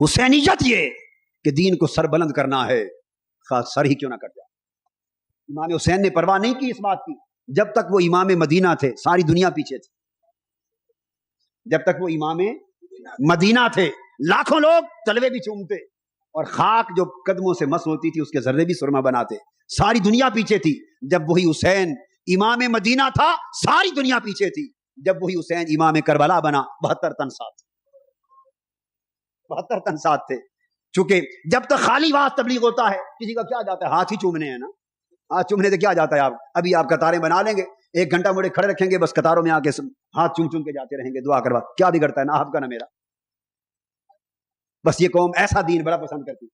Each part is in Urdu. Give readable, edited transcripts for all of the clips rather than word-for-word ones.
حسینیت یہ کہ دین کو سر بلند کرنا ہے، خاص سر ہی کیوں نہ کٹ جائے۔ امام حسین نے پرواہ نہیں کی اس بات کی، جب تک وہ امام مدینہ تھے ساری دنیا پیچھے تھی، جب تک وہ امام مدینہ تھے لاکھوں لوگ تلوے بھی چومتے اور خاک جو قدموں سے مس ہوتی تھی اس کے ذرے بھی سرما بناتے، ساری دنیا پیچھے تھی۔ جب وہی حسین امام مدینہ تھا ساری دنیا پیچھے تھی، جب وہی حسین امام کربلا بنا 72 تن ساتھ، 72 تن ساتھ تھے۔ چونکہ جب تک خالی واس تبلیغ ہوتا ہے کسی کا کیا جاتا ہے، ہاتھ ہی چومنے ہیں نا، ہاتھ چومنے سے کیا جاتا ہے۔ ابھی آپ قطاریں بنا لیں گے، 1 گھنٹہ مڑے کھڑے رکھیں گے، بس قطاروں میں آ کے ہاتھ چوم چوم کے جاتے رہیں گے، دعا کروا، کیا بگڑتا ہے، نہ آپ کا نہ میرا۔ بس یہ قوم ایسا دین بڑا پسند کرتی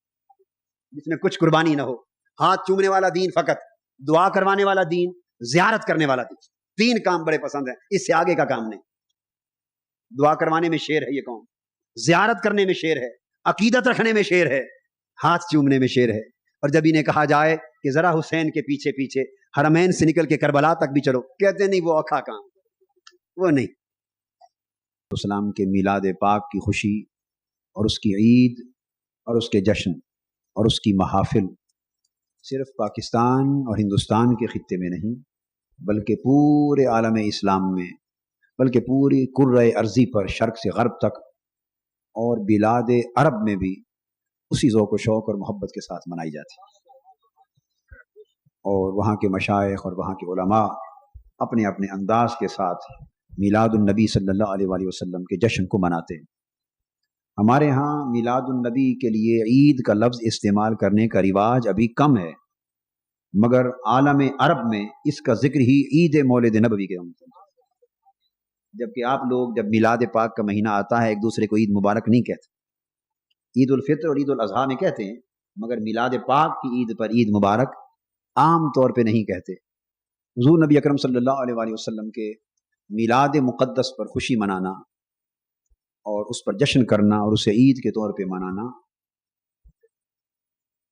جس میں کچھ قربانی نہ ہو، ہاتھ چومنے والا دین فقط، دعا کروانے والا دین، زیارت کرنے والا دین، 3 کام بڑے پسند ہیں، اس سے آگے کا کام نہیں۔ دعا کروانے میں شیر ہے یہ قوم، زیارت کرنے میں شیر ہے، عقیدت رکھنے میں شیر ہے، ہاتھ چومنے میں شیر ہے۔ اور جب انہیں کہا جائے کہ ذرا حسین کے پیچھے پیچھے حرمین سے نکل کے کربلا تک بھی چلو، کہتے نہیں وہ اوکھا کام، وہ نہیں۔ اسلام کے میلاد پاک کی خوشی اور اس کی عید اور اس کے جشن اور اس کی محافل صرف پاکستان اور ہندوستان کے خطے میں نہیں بلکہ پورے عالم اسلام میں، بلکہ پوری کرۂ ارضی پر شرق سے غرب تک اور بلاد عرب میں بھی اسی ذوق و شوق اور محبت کے ساتھ منائی جاتی ہے۔ اور وہاں کے مشائخ اور وہاں کے علماء اپنے اپنے انداز کے ساتھ میلاد النبی صلی اللہ علیہ وآلہ وسلم کے جشن کو مناتے ہیں۔ ہمارے ہاں میلاد النبی کے لیے عید کا لفظ استعمال کرنے کا رواج ابھی کم ہے، مگر عالم عرب میں اس کا ذکر ہی عید مولد نبوی کے ہوتا ہے۔ جبکہ آپ لوگ جب میلاد پاک کا مہینہ آتا ہے ایک دوسرے کو عید مبارک نہیں کہتے، عید الفطر اور عید الاضحیٰ میں کہتے ہیں، مگر میلاد پاک کی عید پر عید مبارک عام طور پہ نہیں کہتے۔ حضور نبی اکرم صلی اللہ علیہ وآلہ وسلم کے میلاد مقدس پر خوشی منانا اور اس پر جشن کرنا اور اسے عید کے طور پہ منانا،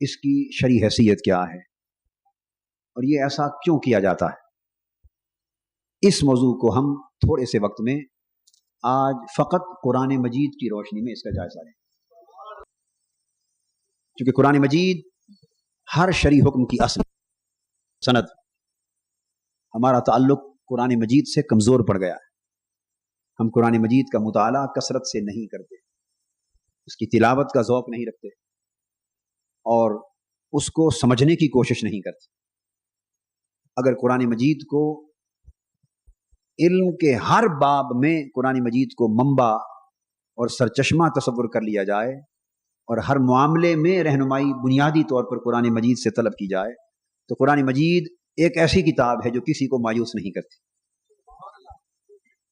اس کی شرعی حیثیت کیا ہے اور یہ ایسا کیوں کیا جاتا ہے، اس موضوع کو ہم تھوڑے سے وقت میں آج فقط قرآن مجید کی روشنی میں اس کا جائزہ لیں۔ چونکہ قرآن مجید ہر شرعی حکم کی اصل سند، ہمارا تعلق قرآن مجید سے کمزور پڑ گیا ہے، ہم قرآن مجید کا مطالعہ کثرت سے نہیں کرتے، اس کی تلاوت کا ذوق نہیں رکھتے اور اس کو سمجھنے کی کوشش نہیں کرتے۔ اگر قرآن مجید کو علم کے ہر باب میں قرآن مجید کو منبع اور سرچشمہ تصور کر لیا جائے اور ہر معاملے میں رہنمائی بنیادی طور پر قرآن مجید سے طلب کی جائے تو قرآن مجید ایک ایسی کتاب ہے جو کسی کو مایوس نہیں کرتی،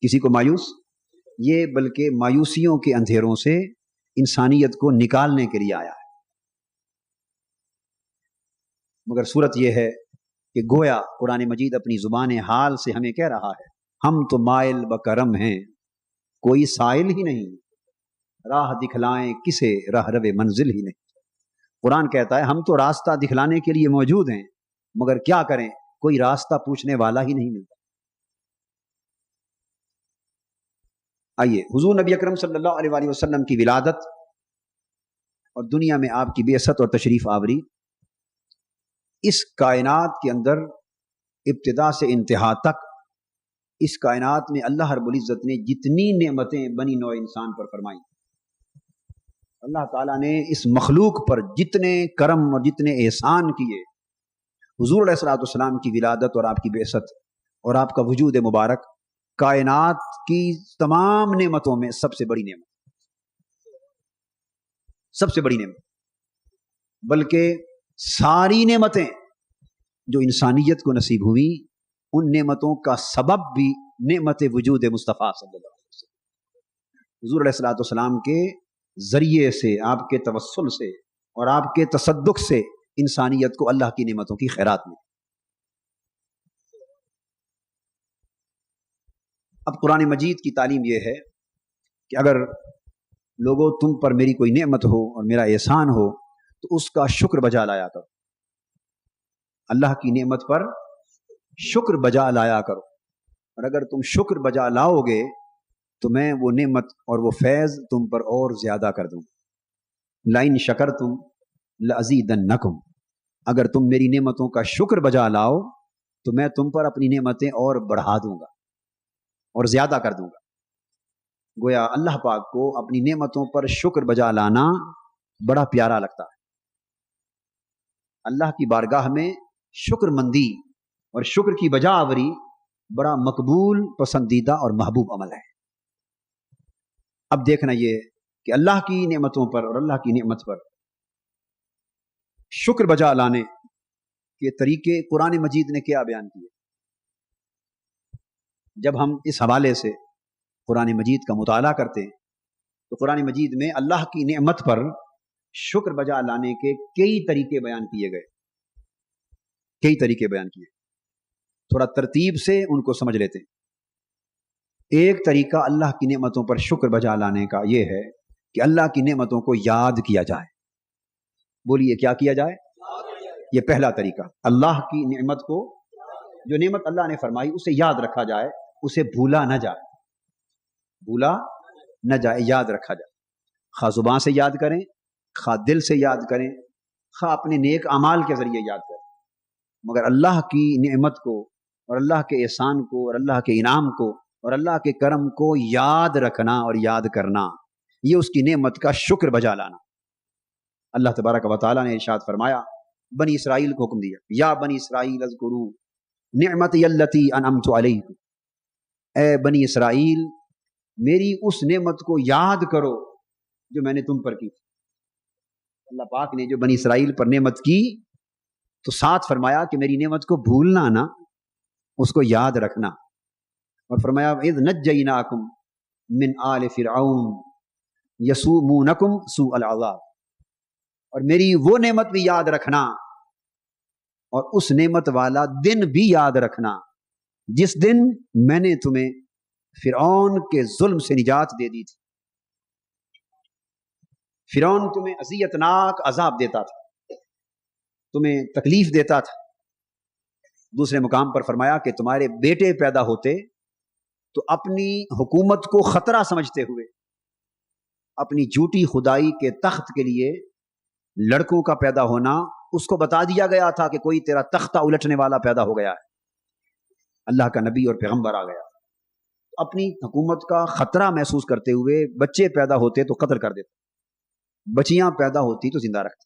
کسی کو مایوس یہ بلکہ مایوسیوں کے اندھیروں سے انسانیت کو نکالنے کے لیے آیا ہے۔ مگر صورت یہ ہے کہ گویا قرآن مجید اپنی زبان حال سے ہمیں کہہ رہا ہے ہم تو مائل بکرم ہیں، کوئی سائل ہی نہیں، راہ دکھلائیں کسے راہ رو منزل ہی نہیں۔ قرآن کہتا ہے ہم تو راستہ دکھلانے کے لیے موجود ہیں، مگر کیا کریں، کوئی راستہ پوچھنے والا ہی نہیں ملتا۔ آئیے حضور نبی اکرم صلی اللہ علیہ وآلہ وسلم کی ولادت اور دنیا میں آپ کی بعثت اور تشریف آوری، اس کائنات کے اندر ابتدا سے انتہا تک اس کائنات میں اللہ رب العزت نے جتنی نعمتیں بنی نوع انسان پر فرمائیں، اللہ تعالیٰ نے اس مخلوق پر جتنے کرم اور جتنے احسان کیے، حضور علیہ الصلوۃ والسلام کی ولادت اور آپ کی بعثت اور آپ کا وجود مبارک کائنات کی تمام نعمتوں میں سب سے بڑی نعمت، سب سے بڑی نعمت، بلکہ ساری نعمتیں جو انسانیت کو نصیب ہوئی ان نعمتوں کا سبب بھی نعمت وجود مصطفیٰ صلی اللہ علیہ وسلم، حضور علیہ الصلوۃ والسلام کے ذریعے سے، آپ کے توسل سے اور آپ کے تصدق سے انسانیت کو اللہ کی نعمتوں کی خیرات ملی۔ اب قرآن مجید کی تعلیم یہ ہے کہ اگر لوگوں تم پر میری کوئی نعمت ہو اور میرا احسان ہو تو اس کا شکر بجا لایا کرو، اللہ کی نعمت پر شکر بجا لایا کرو، اور اگر تم شکر بجا لاؤ گے تو میں وہ نعمت اور وہ فیض تم پر اور زیادہ کر دوں۔ لئن شکرتم لازیدنکم، اگر تم میری نعمتوں کا شکر بجا لاؤ تو میں تم پر اپنی نعمتیں اور بڑھا دوں گا اور زیادہ کر دوں گا۔ گویا اللہ پاک کو اپنی نعمتوں پر شکر بجا لانا بڑا پیارا لگتا ہے۔ اللہ کی بارگاہ میں شکر مندی اور شکر کی بجا آوری بڑا مقبول، پسندیدہ اور محبوب عمل ہے۔ اب دیکھنا یہ کہ اللہ کی نعمتوں پر اور اللہ کی نعمت پر شکر بجا لانے کے طریقے قرآن مجید نے کیا بیان کیے۔ جب ہم اس حوالے سے قرآن مجید کا مطالعہ کرتے ہیں تو قرآن مجید میں اللہ کی نعمت پر شکر بجا لانے کے کئی طریقے بیان کیے گئے، کئی طریقے بیان کیے۔ تھوڑا ترتیب سے ان کو سمجھ لیتے ہیں۔ ایک طریقہ اللہ کی نعمتوں پر شکر بجا لانے کا یہ ہے کہ اللہ کی نعمتوں کو یاد کیا جائے۔ بولیے کیا کیا جائے؟ یہ پہلا طریقہ، اللہ کی نعمت کو، جو نعمت اللہ نے فرمائی اسے یاد رکھا جائے، اسے بھولا نہ جائے، بھولا نہ جائے، یاد رکھا جائے۔ خواہ زبان سے یاد کریں، خواہ دل سے یاد کریں، خواہ اپنے نیک اعمال کے ذریعے یاد کریں، مگر اللہ کی نعمت کو اور اللہ کے احسان کو اور اللہ کے انعام کو اور اللہ کے کرم کو یاد رکھنا اور یاد کرنا، یہ اس کی نعمت کا شکر بجا لانا۔ اللہ تبارک و تعالیٰ نے ارشاد فرمایا، بنی اسرائیل کو حکم دیا، یا بنی اسرائیل اذکروا نعمتی التی انعمت علیکم، اے بنی اسرائیل میری اس نعمت کو یاد کرو جو میں نے تم پر کی تھی۔ اللہ پاک نے جو بنی اسرائیل پر نعمت کی تو ساتھ فرمایا کہ میری نعمت کو بھولنا نہ، اس کو یاد رکھنا، اور فرمایا اذ نجیناکم من آل فرعون یسومونکم سوء العذاب، اور میری وہ نعمت بھی یاد رکھنا اور اس نعمت والا دن بھی یاد رکھنا جس دن میں نے تمہیں فرعون کے ظلم سے نجات دے دی تھی۔ فرعون تمہیں اذیتناک عذاب دیتا تھا، تمہیں تکلیف دیتا تھا۔ دوسرے مقام پر فرمایا کہ تمہارے بیٹے پیدا ہوتے تو اپنی حکومت کو خطرہ سمجھتے ہوئے اپنی جھوٹی خدائی کے تخت کے لیے لڑکوں کا پیدا ہونا، اس کو بتا دیا گیا تھا کہ کوئی تیرا تختہ الٹنے والا پیدا ہو گیا ہے، اللہ کا نبی اور پیغمبر آ گیا۔ اپنی حکومت کا خطرہ محسوس کرتے ہوئے بچے پیدا ہوتے تو قتل کر دیتے، بچیاں پیدا ہوتی تو زندہ رکھتے۔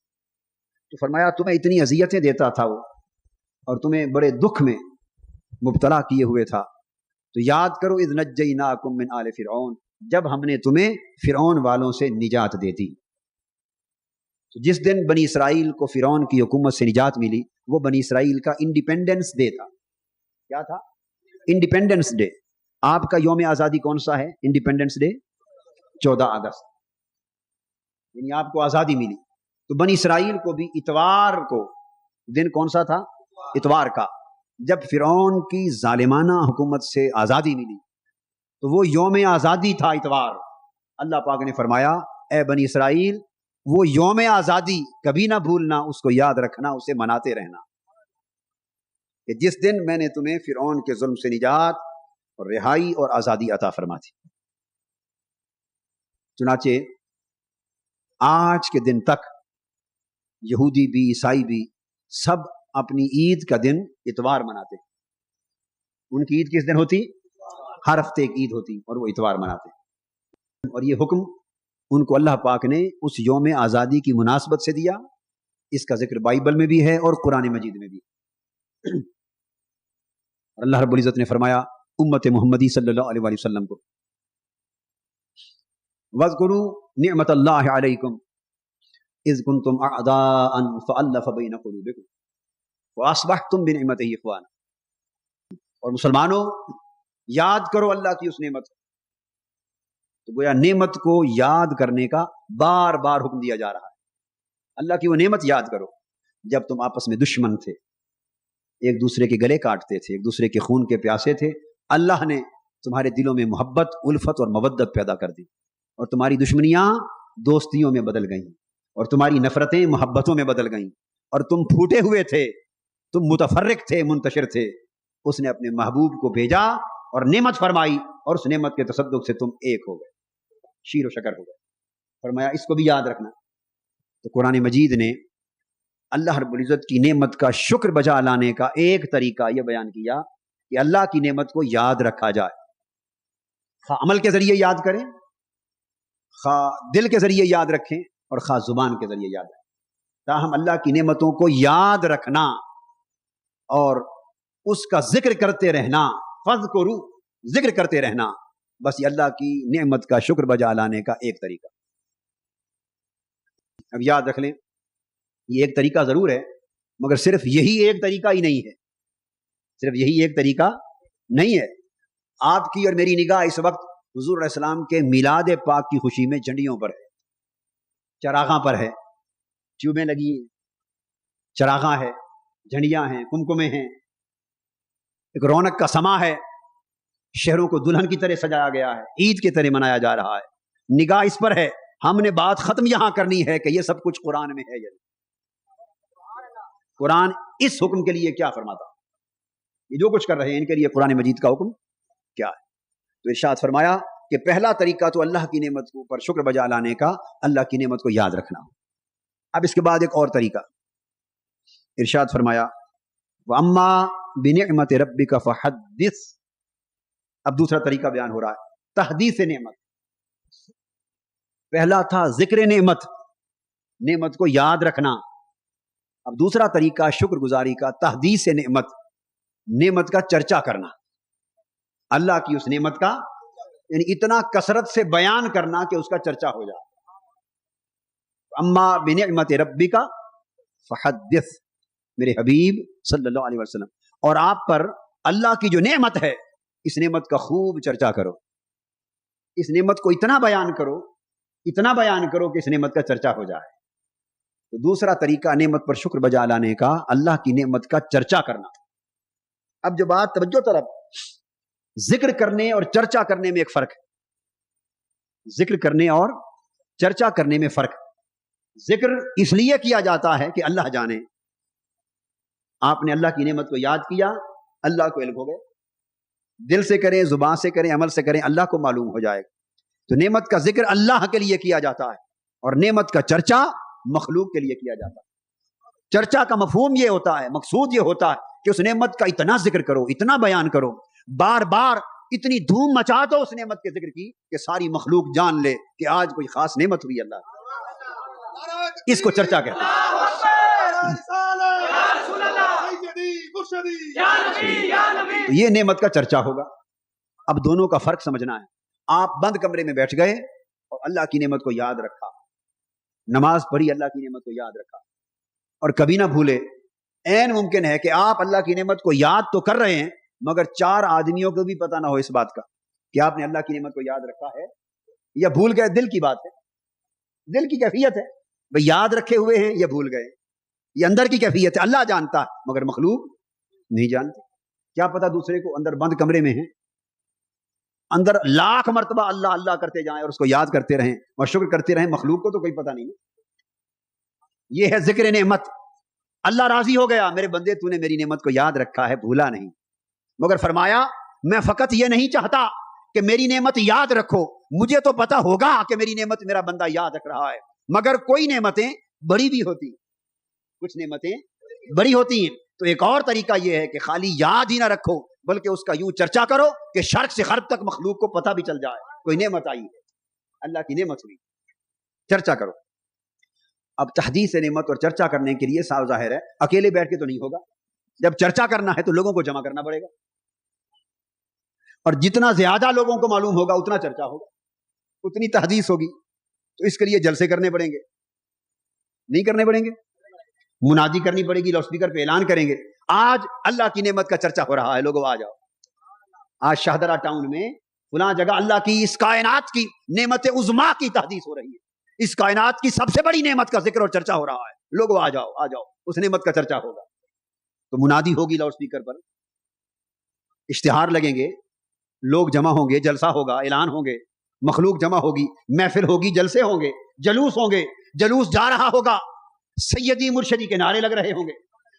تو فرمایا تمہیں اتنی اذیتیں دیتا تھا وہ، اور تمہیں بڑے دکھ میں مبتلا کیے ہوئے تھا، تو یاد کرو اذ نجیناکم من آل فرعون، جب ہم نے تمہیں فرعون والوں سے نجات دے دی۔ تو جس دن بنی اسرائیل کو فرعون کی حکومت سے نجات ملی وہ بنی اسرائیل کا انڈیپینڈنس ڈے تھا۔ کیا تھا؟ Independence day. آپ کا یوم آزادی کون سا ہے؟ انڈیپینڈنس ڈے 14 اگست، یعنی آپ کو آزادی ملی۔ تو بنی اسرائیل کو بھی اتوار کو، دن کون سا تھا؟ اتوار کا، جب فرعون کی ظالمانہ حکومت سے آزادی ملی تو وہ یوم آزادی تھا، اتوار۔ اللہ پاک نے فرمایا اے بنی اسرائیل وہ یوم آزادی کبھی نہ بھولنا، اس کو یاد رکھنا، اسے مناتے رہنا کہ جس دن میں نے تمہیں فرعون کے ظلم سے نجات اور رہائی اور آزادی عطا فرما تھی۔ چنانچہ آج کے دن تک یہودی بھی عیسائی بھی سب اپنی عید کا دن اتوار مناتے ہیں۔ ان کی عید کس دن ہوتی؟ ہر ہفتے ایک عید ہوتی اور وہ اتوار مناتے ہیں۔ اور یہ حکم ان کو اللہ پاک نے اس یوم آزادی کی مناسبت سے دیا۔ اس کا ذکر بائبل میں بھی ہے اور قرآن مجید میں بھی۔ اللہ رب العزت نے فرمایا امت محمدی صلی اللہ علیہ وسلم کو، وَاذْكُرُوا نِعْمَةَ اللَّهِ عَلَيْكُمْ إِذْ كُنْتُمْ أَعْدَاءً فَأَلَّفَ بَيْنَ قُلُوبِكُمْ وَأَصْبَحْتُمْ بِنِعْمَتِهِ إِخْوَانًا۔ اور مسلمانوں یاد کرو اللہ کی اس نعمت کو۔ تو گویا نعمت کو یاد کرنے کا بار بار حکم دیا جا رہا ہے۔ اللہ کی وہ نعمت یاد کرو جب تم آپس میں دشمن تھے، ایک دوسرے کے گلے کاٹتے تھے، ایک دوسرے کے خون کے پیاسے تھے، اللہ نے تمہارے دلوں میں محبت، الفت اور مودت پیدا کر دی، اور تمہاری دشمنیاں دوستیوں میں بدل گئیں، اور تمہاری نفرتیں محبتوں میں بدل گئیں، اور تم پھوٹے ہوئے تھے، تم متفرق تھے، منتشر تھے۔ اس نے اپنے محبوب کو بھیجا اور نعمت فرمائی، اور اس نعمت کے تصدق سے تم ایک ہو گئے، شیر و شکر ہو گئے۔ فرمایا اس کو بھی یاد رکھنا تو قرآن مجید نے اللہ رب العزت کی نعمت کا شکر بجا لانے کا ایک طریقہ یہ بیان کیا کہ اللہ کی نعمت کو یاد رکھا جائے، خواہ عمل کے ذریعے یاد کریں، خواہ دل کے ذریعے یاد رکھیں، اور خواہ زبان کے ذریعے یاد رکھیں۔ تاہم اللہ کی نعمتوں کو یاد رکھنا اور اس کا ذکر کرتے رہنا، فذکروا، ذکر کرتے رہنا، بس یہ اللہ کی نعمت کا شکر بجا لانے کا ایک طریقہ۔ اب یاد رکھ لیں، یہ ایک طریقہ ضرور ہے، مگر صرف یہی ایک طریقہ ہی نہیں ہے، صرف یہی ایک طریقہ نہیں ہے۔ آپ کی اور میری نگاہ اس وقت حضور علیہ السلام کے میلاد پاک کی خوشی میں جھنڈیوں پر ہے، چراغاں پر ہے، ٹیوبیں لگی ہیں، چراغاں ہے، جھنڈیاں ہیں، کمکمے ہیں، ایک رونق کا سما ہے، شہروں کو دلہن کی طرح سجایا گیا ہے، عید کی طرح منایا جا رہا ہے، نگاہ اس پر ہے۔ ہم نے بات ختم یہاں کرنی ہے کہ یہ سب کچھ قرآن میں ہے یا نہیں، قرآن اس حکم کے لیے کیا فرماتا، یہ جو کچھ کر رہے ہیں ان کے لیے قرآن مجید کا حکم کیا ہے؟ تو ارشاد فرمایا کہ پہلا طریقہ تو اللہ کی نعمت پر شکر بجا لانے کا، اللہ کی نعمت کو یاد رکھنا۔ اب اس کے بعد ایک اور طریقہ ارشاد فرمایا، وَأَمَّا بِنِعْمَةِ رَبِّكَ فَحَدِّثْ۔ اب دوسرا طریقہ بیان ہو رہا ہے، تحدیث نعمت۔ پہلا تھا ذکر نعمت، نعمت کو یاد رکھنا، اب دوسرا طریقہ شکر گزاری کا، تحدیث نعمت، نعمت کا چرچا کرنا، اللہ کی اس نعمت کا یعنی اتنا کثرت سے بیان کرنا کہ اس کا چرچا ہو جائے۔ اما بنعمت ربک فحدث، میرے حبیب صلی اللہ علیہ وسلم، اور آپ پر اللہ کی جو نعمت ہے اس نعمت کا خوب چرچا کرو، اس نعمت کو اتنا بیان کرو، اتنا بیان کرو کہ اس نعمت کا چرچا ہو جائے۔ تو دوسرا طریقہ نعمت پر شکر بجا لانے کا، اللہ کی نعمت کا چرچا کرنا۔ اب جو بات توجہ طرف، ذکر کرنے اور چرچا کرنے میں ایک فرق ہے، ذکر کرنے اور چرچا کرنے میں فرق ہے۔ ذکر اس لیے کیا جاتا ہے کہ اللہ جانے، آپ نے اللہ کی نعمت کو یاد کیا، اللہ کو علم ہو گئے، دل سے کریں، زبان سے کریں، عمل سے کریں، اللہ کو معلوم ہو جائے گا۔ تو نعمت کا ذکر اللہ کے لیے کیا جاتا ہے، اور نعمت کا چرچا مخلوق کے لیے کیا جاتا ہے۔ چرچا کا مفہوم یہ ہوتا ہے، مقصود یہ ہوتا ہے کہ اس نعمت کا اتنا ذکر کرو، اتنا بیان کرو، بار بار اتنی دھوم مچا دو اس نعمت کے ذکر کی کہ ساری مخلوق جان لے کہ آج کوئی خاص نعمت ہوئی اللہ، اس کو چرچا کہتے ہیں۔ یہ نعمت کا چرچا ہوگا۔ اب دونوں کا فرق سمجھنا ہے۔ آپ بند کمرے میں بیٹھ گئے اور اللہ کی نعمت کو یاد رکھا، نماز پڑھی، اللہ کی نعمت کو یاد رکھا، اور کبھی نہ بھولے، عین ممکن ہے کہ آپ اللہ کی نعمت کو یاد تو کر رہے ہیں مگر 4 آدمیوں کو بھی پتہ نہ ہو اس بات کا کہ آپ نے اللہ کی نعمت کو یاد رکھا ہے یا بھول گئے۔ دل کی بات ہے، دل کی کیفیت ہے، بھئی یاد رکھے ہوئے ہیں یا بھول گئے، یہ اندر کی کیفیت ہے، اللہ جانتا ہے مگر مخلوق نہیں جانتے۔ کیا پتہ دوسرے کو اندر بند کمرے میں ہیں، اندر لاکھ مرتبہ اللہ اللہ کرتے جائیں اور اس کو یاد کرتے رہیں اور شکر کرتے رہیں، مخلوق کو تو کوئی پتہ نہیں۔ یہ ہے ذکر نعمت۔ اللہ راضی ہو گیا، میرے بندے تو نے میری نعمت کو یاد رکھا ہے، بھولا نہیں، مگر فرمایا میں فقط یہ نہیں چاہتا کہ میری نعمت یاد رکھو، مجھے تو پتا ہوگا کہ میری نعمت میرا بندہ یاد رکھ رہا ہے، مگر کوئی نعمتیں بڑی بھی ہوتی، کچھ نعمتیں بڑی ہوتی ہیں۔ تو ایک اور طریقہ یہ ہے کہ خالی یاد ہی نہ رکھو بلکہ اس کا یوں چرچا کرو کہ شرق سے غرب تک مخلوق کو پتہ بھی چل جائے کوئی نعمت آئی ہے، اللہ کی نعمت ہوئی، چرچا کرو۔ اب تحدیث نعمت اور چرچا کرنے کے لیے صاف ظاہر ہے اکیلے بیٹھ کے تو نہیں ہوگا، جب چرچا کرنا ہے تو لوگوں کو جمع کرنا پڑے گا، اور جتنا زیادہ لوگوں کو معلوم ہوگا اتنا چرچا ہوگا، اتنی تحدیث ہوگی۔ تو اس کے لیے جلسے کرنے پڑیں گے، نہیں کرنے پڑیں گے، منادی کرنی پڑے گی، لاؤڈ اسپیکر پہ اعلان کریں گے آج اللہ کی نعمت کا چرچا ہو رہا ہے، لوگوں آ جاؤ۔ آج شاہدرہ ٹاؤن میں فلاں جگہ اللہ کی اس کائنات کی نعمت عظما کی تحدیث ہو رہی ہے، اس کائنات کی سب سے بڑی نعمت کا ذکر اور چرچا ہو رہا ہے، لوگوں آ جاؤ آ جاؤ، اس نعمت کا چرچا ہوگا۔ تو منادی ہوگی لاؤڈ اسپیکر پر، اشتہار لگیں گے، لوگ جمع ہوں گے، جلسہ ہوگا، اعلان ہوں گے، مخلوق جمع ہوگی، محفل ہوگی، جلسے ہوں گے، جلوس ہوں گے، جلوس جا رہا ہوگا، سیدی مرشدی کے نعرے لگ رہے ہوں گے،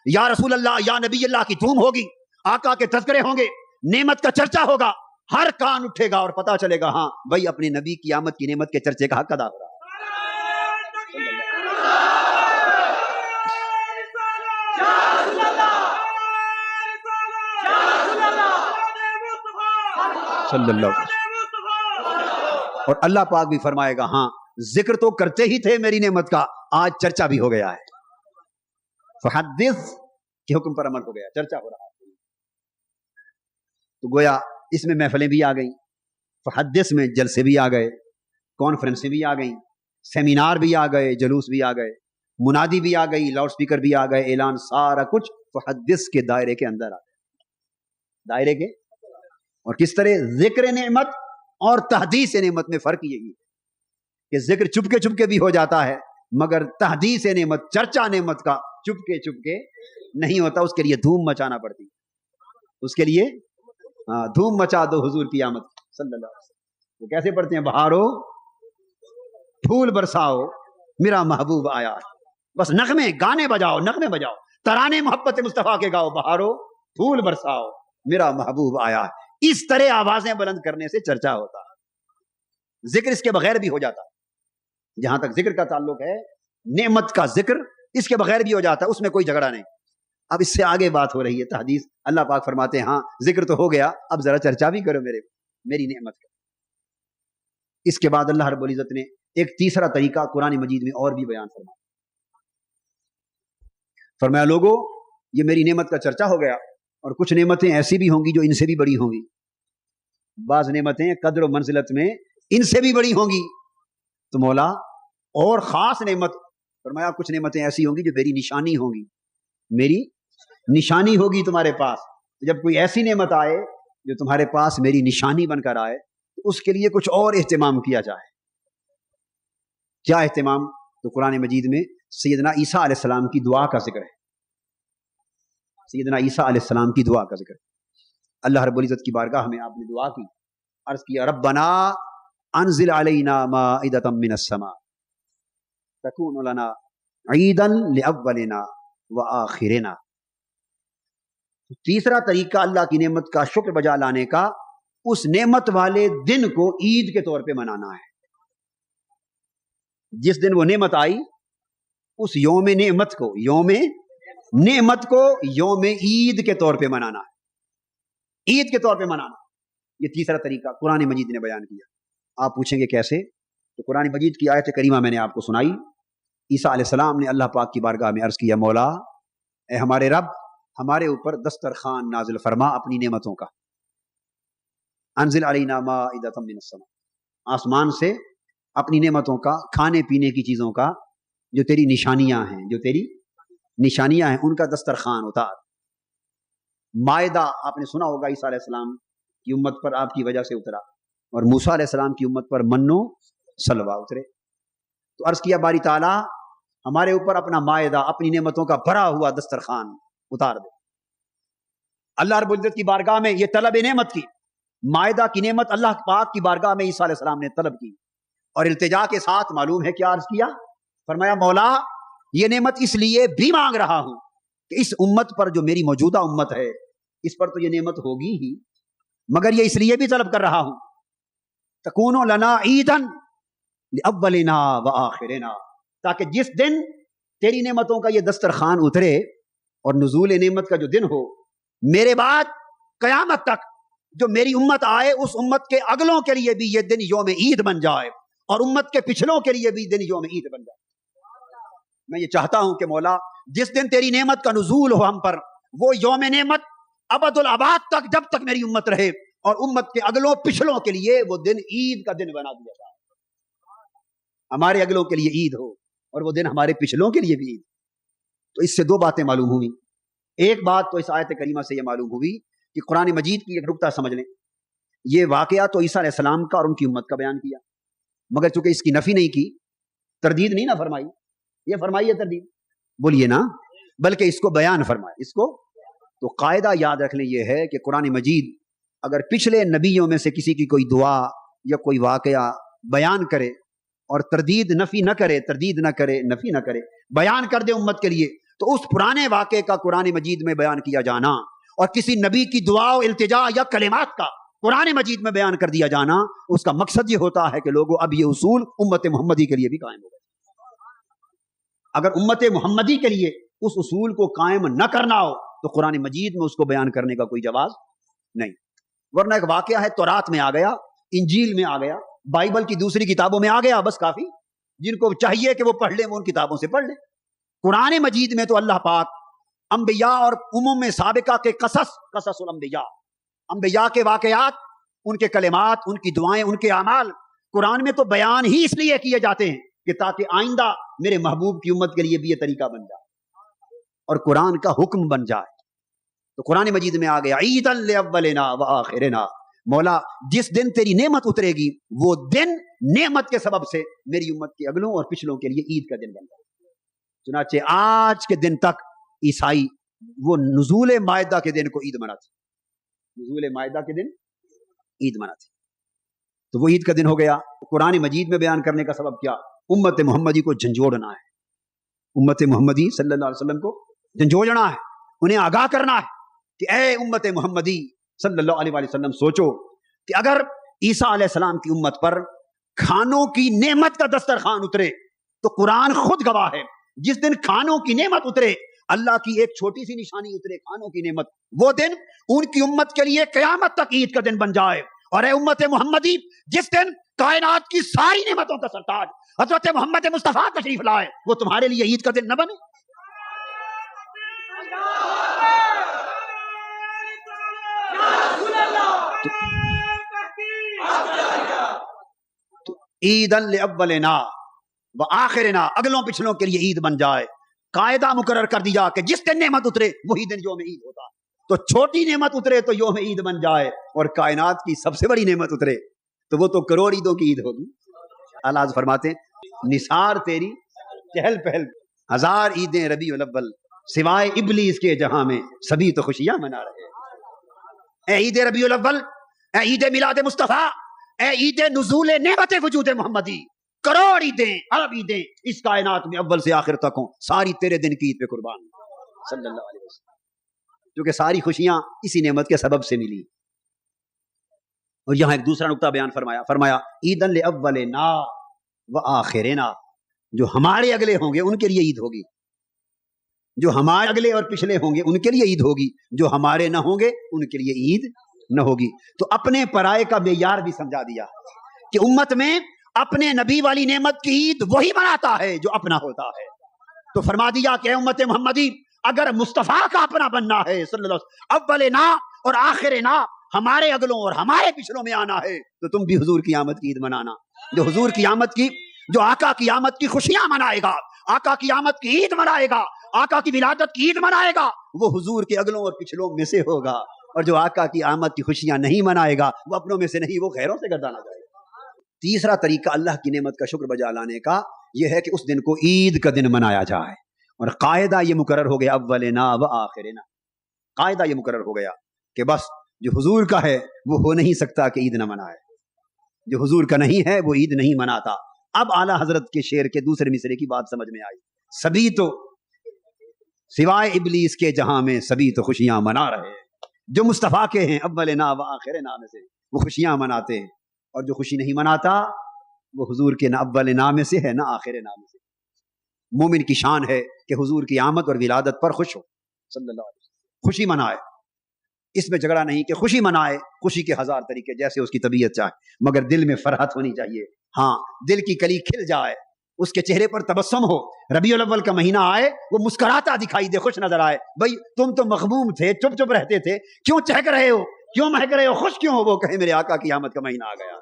یا رسول اللہ یا نبی اللہ کی دھوم ہوگی، آقا کے تذکرے ہوں گے، نعمت کا چرچا ہوگا، ہر کان اٹھے گا اور پتا چلے گا ہاں بھائی اپنے نبی کی آمد کی نعمت کے چرچے کا حق ادا ہو رہا ہے۔ صلی اللہ علیہ وسلم. اور اللہ پاک بھی فرمائے گا ہاں ذکر تو کرتے ہی تھے میری نعمت کا، آج چرچا بھی ہو گیا ہے. فحدث کے حکم پر عمل ہو گیا، چرچا ہو رہا ہے. تو گویا اس میں محفلیں بھی آ گئیں، فحدث میں جلسے بھی آ گئے، کانفرنسیں بھی آ گئیں، سیمینار بھی آ گئے، جلوس بھی آ گئے، منادی بھی آ گئی، لاؤڈ سپیکر بھی آ گئے، اعلان، سارا کچھ فحدث کے دائرے کے اندر آ گئے، دائرے کے. اور کس طرح ذکر نعمت اور تحدیث نعمت میں فرق یہی ہے کہ ذکر چپکے چپکے بھی ہو جاتا ہے، مگر تحدیث نعمت، چرچا نعمت کا چپکے چپکے نہیں ہوتا، اس کے لیے دھوم مچانا پڑتی ہے. اس کے لیے دھوم مچا دو حضور کی آمد صلی اللہ علیہ وسلم. وہ کیسے پڑھتے ہیں؟ بہارو پھول برساؤ میرا محبوب آیا. بس نغمے، گانے بجاؤ، نغمے بجاؤ، ترانے محبت مصطفیٰ کے گاؤ، بہارو پھول برساؤ میرا محبوب آیا. اس طرح آوازیں بلند کرنے سے چرچا ہوتا ہے. ذکر اس کے بغیر بھی ہو جاتا ہے. جہاں تک ذکر کا تعلق ہے، نعمت کا ذکر اس کے بغیر بھی ہو جاتا ہے، اس میں کوئی جھگڑا نہیں. اب اس سے آگے بات ہو رہی ہے تحدیث. اللہ پاک فرماتے ہیں ہاں ذکر تو ہو گیا، اب ذرا چرچا بھی کرو میری نعمت کا. اس کے بعد اللہ رب العزت نے ایک تیسرا طریقہ قرآن مجید میں اور بھی بیان فرمایا لوگوں یہ میری نعمت کا چرچا ہو گیا، اور کچھ نعمتیں ایسی بھی ہوں گی جو ان سے بھی بڑی ہوں گی. بعض نعمتیں قدر و منزلت میں ان سے بھی بڑی ہوں گی. تو مولا اور خاص نعمت فرمایا کچھ نعمتیں ایسی ہوں گی جو میری نشانی ہوں گی، میری نشانی ہوگی تمہارے پاس. جب کوئی ایسی نعمت آئے جو تمہارے پاس میری نشانی بن کر آئے تو اس کے لیے کچھ اور اہتمام کیا جائے. کیا اہتمام؟ تو قرآن مجید میں سیدنا عیسیٰ علیہ السلام کی دعا کا ذکر ہے. سیدنا عیسیٰ علیہ السلام کی دعا کا ذکر. اللہ رب العزت کی بارگاہ میں آپ نے دعا کی، عرض کیا ربنا انزل علینا مائدۃ من السماء تکون لنا عیدا لاولنا وآخرنا. تیسرا طریقہ اللہ کی نعمت کا شکر بجا لانے کا، اس نعمت والے دن کو عید کے طور پہ منانا ہے. جس دن وہ نعمت آئی اس یوم نعمت کو یوم عید کے طور پہ منانا ہے. عید کے طور پہ منانا، یہ تیسرا طریقہ قرآن مجید نے بیان کیا. آپ پوچھیں گے کیسے؟ تو قرآن مجید کی آیت کریمہ میں نے آپ کو سنائی. عیسیٰ علیہ السلام نے اللہ پاک کی بارگاہ میں عرض کیا مولا اے ہمارے رب، ہمارے اوپر دسترخوان نازل فرما اپنی نعمتوں کا. انزل علینا مائدۃ من السماء، آسمان سے اپنی نعمتوں کا، کھانے پینے کی چیزوں کا، جو تیری نشانیاں ہیں ان کا دسترخوان اتار. مائدہ آپ نے سنا ہوگا عیسیٰ علیہ السلام کی امت پر آپ کی وجہ سے اترا، اور موسیٰ علیہ السلام کی امت پر من و سلوہ اترے. تو عرض کیا باری تعالیٰ ہمارے اوپر اپنا مائدہ، اپنی نعمتوں کا بھرا ہوا دسترخوان اتار دے. اللہ رب العزت کی بارگاہ میں یہ طلب نعمت کی، مائدہ کی نعمت اللہ پاک کی بارگاہ میں عیسیٰ علیہ السلام نے طلب کی، اور التجا کے ساتھ معلوم ہے کیا عرض کیا؟ فرمایا مولا یہ نعمت اس لیے بھی مانگ رہا ہوں کہ اس امت پر جو میری موجودہ امت ہے اس پر تو یہ نعمت ہوگی ہی، مگر یہ اس لیے بھی طلب کر رہا ہوں تکونو لنا عیدن لاولنا وآخرنا، تاکہ جس دن تیری نعمتوں کا یہ دسترخوان اترے اور نزول نعمت کا جو دن ہو، میرے بعد قیامت تک جو میری امت آئے اس امت کے اگلوں کے لیے بھی یہ دن یوم عید بن جائے، اور امت کے پچھلوں کے لیے بھی دن یوم عید بن جائے. میں یہ چاہتا ہوں کہ مولا جس دن تیری نعمت کا نزول ہو ہم پر، وہ یوم نعمت ابد الآباد تک جب تک میری امت رہے اور امت کے اگلوں پچھلوں کے لیے وہ دن عید کا دن بنا دیا جائے. ہمارے اگلوں کے لیے عید ہو اور وہ دن ہمارے پچھلوں کے لیے بھی عید. تو اس سے دو باتیں معلوم ہوئی. ایک بات تو اس آیت کریمہ سے یہ معلوم ہوئی کہ قرآن مجید کی ایک نکتہ سمجھ لیں، یہ واقعہ تو عیسیٰ علیہ السلام کا اور ان کی امت کا بیان کیا، مگر چونکہ اس کی نفی نہیں کی، تردید نہیں نہ فرمائی، یہ فرمائی ہے تردید بولیے نا، بلکہ اس کو بیان فرمایا. اس کو تو قاعدہ یاد رکھ لیں یہ ہے کہ قرآن مجید اگر پچھلے نبیوں میں سے کسی کی کوئی دعا یا کوئی واقعہ بیان کرے اور تردید نفی نہ کرے، تردید نہ کرے، نفی نہ کرے، بیان کر دے امت کے لیے، تو اس پرانے واقعے کا قرآن مجید میں بیان کیا جانا اور کسی نبی کی دعا و التجا یا کلمات کا قرآن مجید میں بیان کر دیا جانا، اس کا مقصد یہ ہوتا ہے کہ لوگوں اب یہ اصول امت محمدی کے لیے بھی قائم ہو گئے. اگر امت محمدی کے لیے اس اصول کو قائم نہ کرنا ہو تو قرآن مجید میں اس کو بیان کرنے کا کوئی جواز نہیں. ورنہ ایک واقعہ ہے تورات میں آ گیا, انجیل میں آ گیا, بائبل کی دوسری کتابوں میں آ گیا, بس کافی. جن کو چاہیے کہ وہ پڑھ لیں وہ ان کتابوں سے پڑھ لیں. قرآن مجید میں تو اللہ پاک انبیاء اور امم سابقہ کے قصص الانبیاء, انبیاء کے واقعات, ان کے کلمات, ان کی دعائیں, ان کے اعمال قرآن میں تو بیان ہی اس لیے کیے جاتے ہیں کہ تاکہ آئندہ میرے محبوب کی امت کے لیے بھی یہ طریقہ بن جائے اور قرآن کا حکم بن جائے. تو قرآن مجید میں آ گیا عیدا لاولنا وآخرنا, مولا جس دن تیری نعمت اترے گی وہ دن نعمت کے سبب سے میری امت کے اگلوں اور پچھلوں کے لیے عید کا دن بن جائے. چنانچہ آج کے دن تک عیسائی وہ نزول مائدہ کے دن کو عید مناتے, نزول مائدہ کے دن عید مناتے. تو وہ عید کا دن ہو گیا. قرآن مجید میں بیان کرنے کا سبب کیا؟ امت محمدی کو جھنجھوڑنا ہے, امت محمدی صلی اللہ علیہ وسلم کو جھنجھوڑنا ہے, انہیں آگاہ کرنا ہے کہ اے امت محمدی صلی اللہ علیہ وسلم, سوچو کہ اگر عیسیٰ علیہ السلام کی امت پر کھانوں کی نعمت کا دسترخوان اترے تو قرآن خود گواہ ہے, جس دن کھانوں کی نعمت اترے, اللہ کی ایک چھوٹی سی نشانی اترے کھانوں کی نعمت, وہ دن ان کی امت کے لیے قیامت تک عید کا دن بن جائے. اور اے امت محمدی, جس دن کائنات کی ساری نعمتوں کا سرتاج حضرت محمد مصطفیٰ تشریف لائے, وہ تمہارے لیے عید کا دن نہ بنے. تو عیدا لاولنا وآخرنا, اگلوں پچھلوں کے لیے عید بن جائے. قاعدہ مقرر کر دیا کہ جس دن نعمت اترے وہی دن یوم عید ہوتا ہے. تو چھوٹی نعمت اترے تو یوم عید بن جائے, اور کائنات کی سب سے بڑی نعمت اترے تو وہ تو کروڑ عیدوں کی عید ہوگی. اللہ فرماتے ہیں نثار تیری چہل پہل, ہزار عیدیں ربیع الاول, سوائے ابلیس کے جہاں میں سبھی تو خوشیاں منا رہے ہیں. اے عید ربیع الاول, اے عید میلاد مصطفیٰ, اے عید نزول نعمت وجود محمدی, کروڑ عیدیں, ارب عیدیں اس کائنات میں اول سے آخر تک ہوں, ساری تیرے دن کی عید پہ قربان صلی اللہ علیہ وسلم, کیونکہ ساری خوشیاں اسی نعمت کے سبب سے ملی. اور یہاں ایک دوسرا نقطہ بیان فرمایا عیدا لاولنا وآخرنا, جو ہمارے اگلے ہوں گے ان کے لیے عید ہوگی, جو ہمارے اگلے اور پچھلے ہوں گے ان کے لیے عید ہوگی, جو ہمارے نہ ہوں گے ان کے لیے عید نہ ہوگی. تو اپنے پرائے کا معیار بھی سمجھا دیا کہ امت میں اپنے نبی والی نعمت کی عید وہی مناتا ہے جو اپنا ہوتا ہے. تو فرما دیا کہ اے امت محمدی, اگر مصطفیٰ کا اپنا بننا ہے صلی اللہ علیہ وسلم, اولنا اور آخرنا, ہمارے اگلوں اور ہمارے پچھلوں میں آنا ہے, تو تم بھی حضور کی آمد کی عید منانا. جو حضور کی آمد کی, جو آقا کی آمد کی خوشیاں منائے گا, آقا کی آمد کی عید منائے گا, آقا کی ولادت کی عید منائے گا, وہ حضور کے اگلوں اور پچھلوں میں سے ہوگا. اور جو آقا کی آمد کی خوشیاں نہیں منائے گا وہ اپنوں میں سے نہیں, وہ غیروں سے گردانا جائے گا. تیسرا طریقہ اللہ کی نعمت کا شکر بجا لانے کا یہ ہے کہ اس دن کو عید کا دن منایا جائے. اور قاعدہ یہ مقرر ہو گیا اولنا وآخرنا, قاعدہ یہ مقرر ہو گیا کہ بس جو حضور کا ہے وہ ہو نہیں سکتا کہ عید نہ منائے, جو حضور کا نہیں ہے وہ عید نہیں مناتا. اب اعلیٰ حضرت کے شعر کے دوسرے مصرے کی بات سمجھ میں آئی, سبھی تو سوائے ابلیس کے جہاں میں سبھی تو خوشیاں منا رہے ہیں. جو مصطفیٰ کے ہیں اولنا وآخرنا میں سے وہ خوشیاں مناتے ہیں, اور جو خوشی نہیں مناتا وہ حضور کے نہ اولنا میں سے ہے نہ آخرنا میں سے. مومن کی شان ہے کہ حضور کی آمد اور ولادت پر خوش ہو صلی اللہ علیہ وسلم, خوشی منائے. اس میں جھگڑا نہیں کہ خوشی منائے, خوشی کے ہزار طریقے جیسے اس کی طبیعت چاہے, مگر دل میں فرحت ہونی چاہیے. ہاں, دل کی کلی کھل جائے, اس کے چہرے پر تبسم ہو, ربیع الاول کا مہینہ آئے وہ مسکراتا دکھائی دے, خوش نظر آئے. بھائی تم تو مغموم تھے, چپ چپ رہتے تھے, کیوں چہک رہے ہو, کیوں مہک رہے ہو, خوش کیوں ہو؟ وہ کہے میرے آقا کی آمد کا مہینہ آ گیا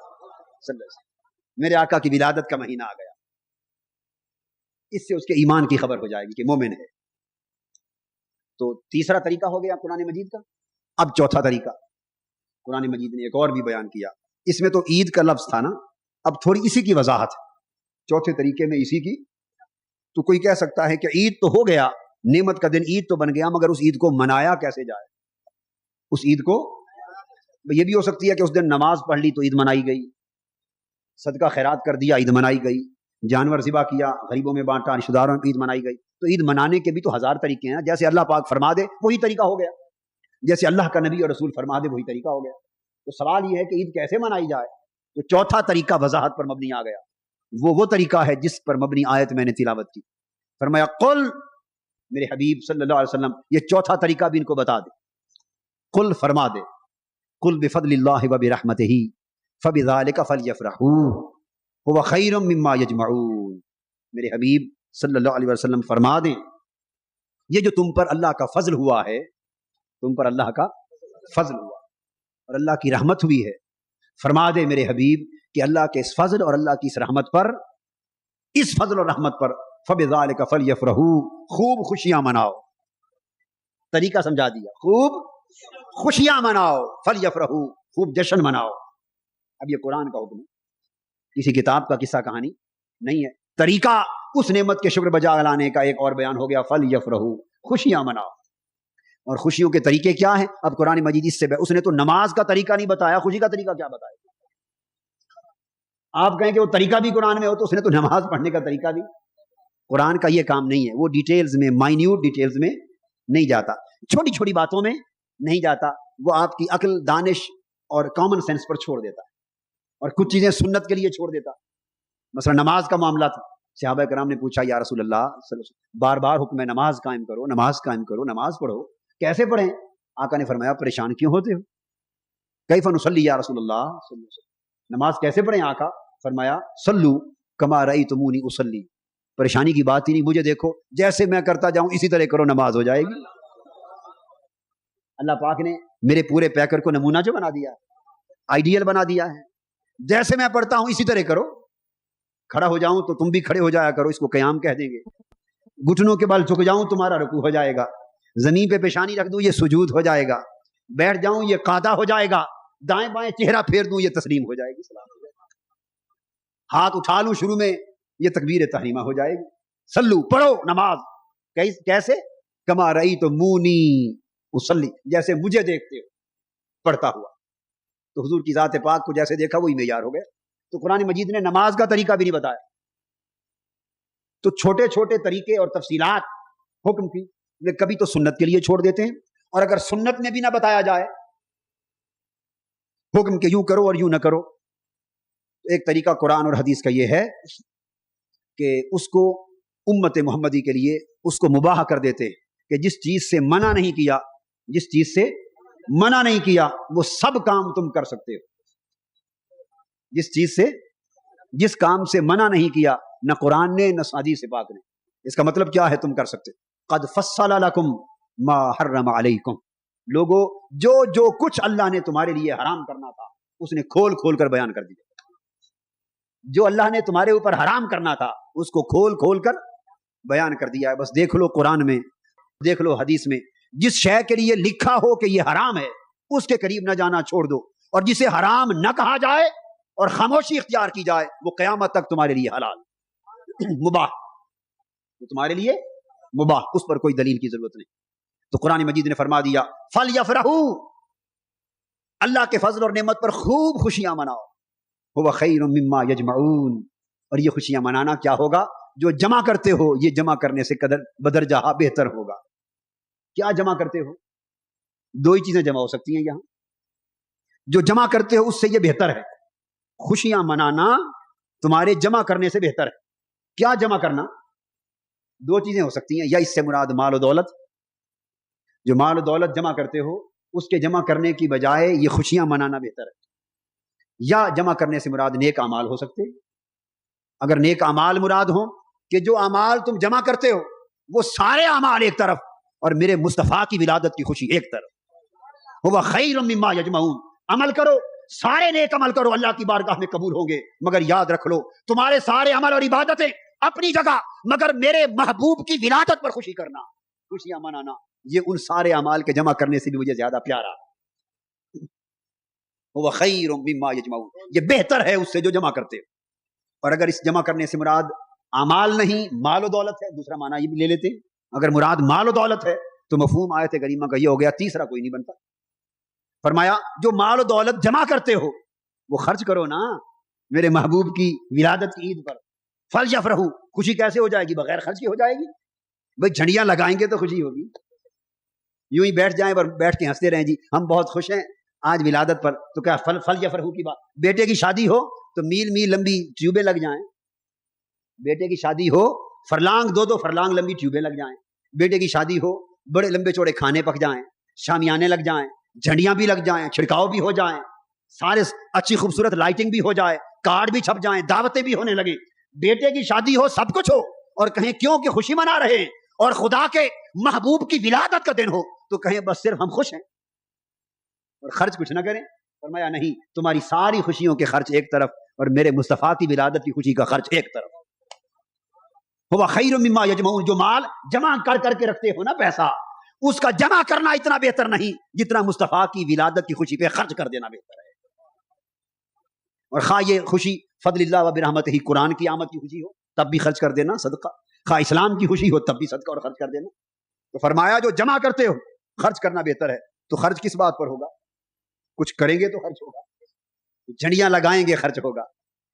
صلی اللہ علیہ وسلم, میرے آقا کی ولادت کا مہینہ آ گیا. اس سے اس کے ایمان کی خبر ہو جائے گی کہ مومن ہے. تو تیسرا طریقہ ہو گیا قرآن مجید کا. اب چوتھا طریقہ قرآن مجید نے ایک اور بھی بیان کیا. اس میں تو عید کا لفظ تھا نا, اب تھوڑی اسی کی وضاحت ہے چوتھے طریقے میں اسی کی. تو کوئی کہہ سکتا ہے کہ عید تو ہو گیا, نعمت کا دن عید تو بن گیا, مگر اس عید کو منایا کیسے جائے؟ اس عید کو یہ بھی ہو سکتی ہے کہ اس دن نماز پڑھ لی تو عید منائی گئی, صدقہ خیرات کر دیا عید منائی گئی, جانور ذبح کیا غریبوں میں بانٹا رشتہ داروں کی عید منائی گئی. تو عید منانے کے بھی تو ہزار طریقے ہیں, جیسے اللہ پاک فرما دے وہی طریقہ ہو گیا, جیسے اللہ کا نبی اور رسول فرما دے وہی طریقہ ہو گیا. تو سوال یہ ہے کہ عید کیسے منائی جائے؟ تو چوتھا طریقہ وضاحت پر مبنی آ گیا. وہ طریقہ ہے جس پر مبنی آیت میں نے تلاوت کی. فرمایا قل, میرے حبیب صلی اللہ علیہ وسلم یہ چوتھا طریقہ بھی ان کو بتا دے. قل فرما دے قل بفضل اللہ وبرحمتہ فبذلک فلیفرحوا هو خیر مما یجمعون. میرے حبیب صلی اللہ علیہ وسلم فرما دیں یہ جو تم پر اللہ کا فضل ہوا ہے، تم پر اللہ کا فضل ہوا اور اللہ کی رحمت ہوئی ہے، فرما دے میرے حبیب کہ اللہ کے اس فضل اور اللہ کی اس رحمت پر، اس فضل اور رحمت پر فبذالک فلیفرحوا، خوب خوشیاں مناؤ. طریقہ سمجھا دیا، خوب خوشیاں مناؤ، فلیفرحوا، خوب جشن مناؤ. اب یہ قرآن کا حکم ہے، کسی کتاب کا قصہ کہانی نہیں ہے. طریقہ اس نعمت کے شکر بجا لانے کا ایک اور بیان ہو گیا، فلیفرحوا، خوشیاں مناؤ. اور خوشیوں کے طریقے کیا ہیں؟ اب قرآن مجید اس سے اس نے تو نماز کا طریقہ نہیں بتایا، خوشی کا طریقہ کیا بتایا؟ آپ کہیں کہ وہ طریقہ بھی قرآن میں ہو تو اس نے تو نماز پڑھنے کا طریقہ بھی. قرآن کا یہ کام نہیں ہے، وہ ڈیٹیلز میں، مائنیوٹ ڈیٹیلز میں نہیں جاتا، چھوٹی چھوٹی باتوں میں نہیں جاتا، وہ آپ کی عقل، دانش اور کامن سینس پر چھوڑ دیتا ہے، اور کچھ چیزیں سنت کے لیے چھوڑ دیتا. مثلا نماز کا معاملہ تھا، صحابہ کرام نے پوچھا یا رسول اللہ صلی اللہ علیہ وسلم، بار بار حکم ہے نماز قائم کرو، نماز قائم کرو، نماز پڑھو، کیسے پڑھیں؟ آقا نے فرمایا پریشان کیوں ہوتے ہو؟ کیف نصلی یا رسول اللہ صلی اللہ علیہ وسلم، نماز کیسے پڑھیں آقا؟ فرمایا صلو کما رأیتمونی اصلی، پریشانی کی بات ہی نہیں، مجھے دیکھو جیسے میں کرتا جاؤں اسی طرح کرو، نماز ہو جائے گی. اللہ پاک نے میرے پورے پیکر کو نمونہ جو بنا دیا ہے، آئیڈیل بنا دیا ہے، جیسے میں پڑھتا ہوں اسی طرح کرو. کھڑا ہو جاؤں تو تم بھی کھڑے ہو جایا کرو، اس کو قیام کہہ دیں گے. گھٹنوں کے بل جھک جاؤں تمہارا رکوع ہو جائے گا، زمین پہ پیشانی رکھ دوں یہ سجود ہو جائے گا، بیٹھ جاؤں یہ قعدہ ہو جائے گا، دائیں بائیں چہرہ پھیر دوں یہ تسلیم ہو جائے گی، سلام ہو جائے گا، ہاتھ اٹھا لوں شروع میں یہ تکبیر تحریمہ ہو جائے گی. سلو، پڑھو نماز، کیسے؟ کما رأیتمونی اصلی، جیسے مجھے دیکھتے ہو پڑھتا ہوا. تو حضور کی ذات پاک کو جیسے دیکھا وہی معیار ہو گیا. تو قرآن مجید نے نماز کا طریقہ بھی نہیں بتایا. تو چھوٹے چھوٹے طریقے اور تفصیلات حکم کی کبھی تو سنت کے لیے چھوڑ دیتے ہیں، اور اگر سنت میں بھی نہ بتایا جائے حکم کہ یوں کرو اور یوں نہ کرو، ایک طریقہ قرآن اور حدیث کا یہ ہے کہ اس کو امت محمدی کے لیے اس کو مباح کر دیتے ہیں کہ جس چیز سے منع نہیں کیا، جس چیز سے منع نہیں کیا وہ سب کام تم کر سکتے ہو. جس چیز سے، جس کام سے منع نہیں کیا نہ قرآن نے نہ حدیث پاک نے، اس کا مطلب کیا ہے؟ تم کر سکتے. قد فصل لکم ما حرم علیکم، لوگوں جو جو کچھ اللہ نے تمہارے لیے حرام کرنا تھا اس نے کھول کھول کر بیان کر دیا. جو اللہ نے تمہارے اوپر حرام کرنا تھا اس کو کھول کھول کر بیان کر دیا ہے. بس دیکھ لو قرآن میں، دیکھ لو حدیث میں، جس شے کے لیے لکھا ہو کہ یہ حرام ہے اس کے قریب نہ جانا چھوڑ دو، اور جسے حرام نہ کہا جائے اور خاموشی اختیار کی جائے وہ قیامت تک تمہارے لیے حلال، مباح، وہ تمہارے لیے مباح، اس پر کوئی دلیل کی ضرورت نہیں. تو قرآن مجید نے فرما دیا فَلْيَفْرَحُوا، اللہ کے فضل اور نعمت پر خوب خوشیاں مناؤ، هُوَ خَيْرٌ مِّمَّا يَجْمَعُونَ، اور یہ خوشیاں منانا کیا ہوگا؟ جو جمع کرتے ہو یہ جمع کرنے سے قدر بدرجہ بہتر ہوگا. کیا جمع کرتے ہو؟ دو ہی چیزیں جمع ہو سکتی ہیں یہاں. جو جمع کرتے ہو اس سے یہ بہتر ہے، خوشیاں منانا تمہارے جمع کرنے سے بہتر ہے. کیا جمع کرنا؟ دو چیزیں ہو سکتی ہیں، یا اس سے مراد مال و دولت، جو مال و دولت جمع کرتے ہو اس کے جمع کرنے کی بجائے یہ خوشیاں منانا بہتر ہے. یا جمع کرنے سے مراد نیک اعمال ہو سکتے. اگر نیک اعمال مراد ہوں کہ جو اعمال تم جمع کرتے ہو وہ سارے اعمال ایک طرف اور میرے مصطفیٰ کی ولادت کی خوشی ایک طرف، هو خیر مما یجمعون، عمل کرو، سارے نیک عمل کرو، اللہ کی بارگاہ میں قبول ہوں گے، مگر یاد رکھ لو تمہارے سارے عمل اور عبادتیں اپنی جگہ، مگر میرے محبوب کی ولادت پر خوشی کرنا، خوشیاں منانا، یہ ان سارے اعمال کے جمع کرنے سے بھی مجھے زیادہ پیارا. هو خیر مما یجمعون، یہ بہتر ہے اس سے جو جمع کرتے ہو. اور اگر اس جمع کرنے سے مراد اعمال نہیں مال و دولت ہے، دوسرا معنی یہ بھی لے لیتے ہیں. اگر مراد مال و دولت ہے تو مفہوم آیت کریمہ کا یہ ہو گیا، تیسرا کوئی نہیں بنتا. فرمایا جو مال و دولت جمع کرتے ہو وہ خرچ کرو نا میرے محبوب کی ولادت کی عید پر. فَلْيَفْرَحُوا، خوشی کیسے ہو جائے گی؟ بغیر خرچ کی ہو جائے گی. بھئی جھنڈیاں لگائیں گے تو خوشی ہوگی، یوں ہی بیٹھ جائیں اور بیٹھ کے ہنستے رہیں جی ہم بہت خوش ہیں آج ولادت پر، تو کیا فَلْيَفْرَحُوا کی بات؟ بیٹے کی شادی ہو تو میل میل لمبی ٹیوبیں لگ جائیں، بیٹے کی شادی ہو فرلانگ دو فرلانگ لمبی ٹیوبیں لگ جائیں، بیٹے کی شادی ہو بڑے لمبے چوڑے کھانے پک جائیں، شامیانے لگ جائیں، جھنڈیاں بھی لگ جائیں, چھڑکاؤ بھی ہو جائیں, سارے اچھی خوبصورت لائٹنگ بھی ہو جائے, کارڈ بھی چھپ جائیں, دعوتیں بھی ہونے لگیں, بیٹے کی شادی ہو, سب کچھ ہو, اور کہیں کیوں کہ خوشی منا رہے ہیں, اور خدا کے محبوب کی ولادت کا دن ہو تو کہیں بس صرف ہم خوش ہیں اور خرچ کچھ نہ کریں. فرمایا نہیں, تمہاری ساری خوشیوں کے خرچ ایک طرف اور میرے مصطفیٰ کی ولادت کی خوشی کا خرچ ایک طرف. ہوا خیر مما یجمعون, جو مال جمع کر کر کے رکھتے ہو نا پیسہ, اس کا جمع کرنا اتنا بہتر نہیں جتنا مصطفیٰ کی ولادت کی خوشی پہ خرچ کر دینا بہتر ہے. اور خواہ یہ خوشی فضل اللہ و برحمتہ ہی قرآن کی آمد کی خوشی ہو تب بھی خرچ کر دینا صدقہ, خواہ اسلام کی خوشی ہو تب بھی صدقہ اور خرچ کر دینا. تو فرمایا جو جمع کرتے ہو خرچ کرنا بہتر ہے. تو خرچ کس بات پر ہوگا؟ کچھ کریں گے تو خرچ ہوگا, جھنڈیاں لگائیں گے خرچ ہوگا,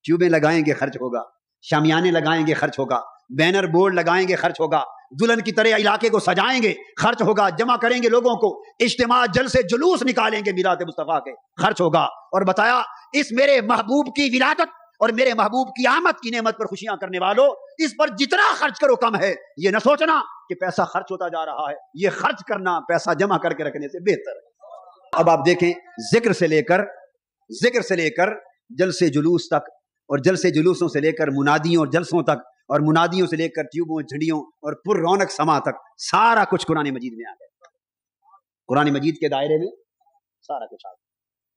ٹیوبیں لگائیں گے خرچ ہوگا, شامیانے لگائیں گے خرچ ہوگا, بینر بورڈ لگائیں گے خرچ ہوگا, دلہن کی طرح علاقے کو سجائیں گے خرچ ہوگا, جمع کریں گے لوگوں کو, اجتماع جلسے جلوس نکالیں گے میلاد مصطفیٰ کے, خرچ ہوگا. اور بتایا اس میرے محبوب کی ولادت اور میرے محبوب کی آمد کی نعمت پر خوشیاں کرنے والوں, اس پر جتنا خرچ کرو کم ہے. یہ نہ سوچنا کہ پیسہ خرچ ہوتا جا رہا ہے, یہ خرچ کرنا پیسہ جمع کر کے رکھنے سے بہتر ہے. اب آپ دیکھیں, ذکر سے لے کر جلسے جلوس تک, اور جلسے جلوسوں سے لے کر منادیوں اور جلسوں تک, اور منادیوں سے لے کر ٹیوبوں جھنڈیوں اور پر رونق سما تک, سارا کچھ قرآن مجید میں آ گیا. قرآن مجید کے دائرے میں سارا کچھ آ گیا.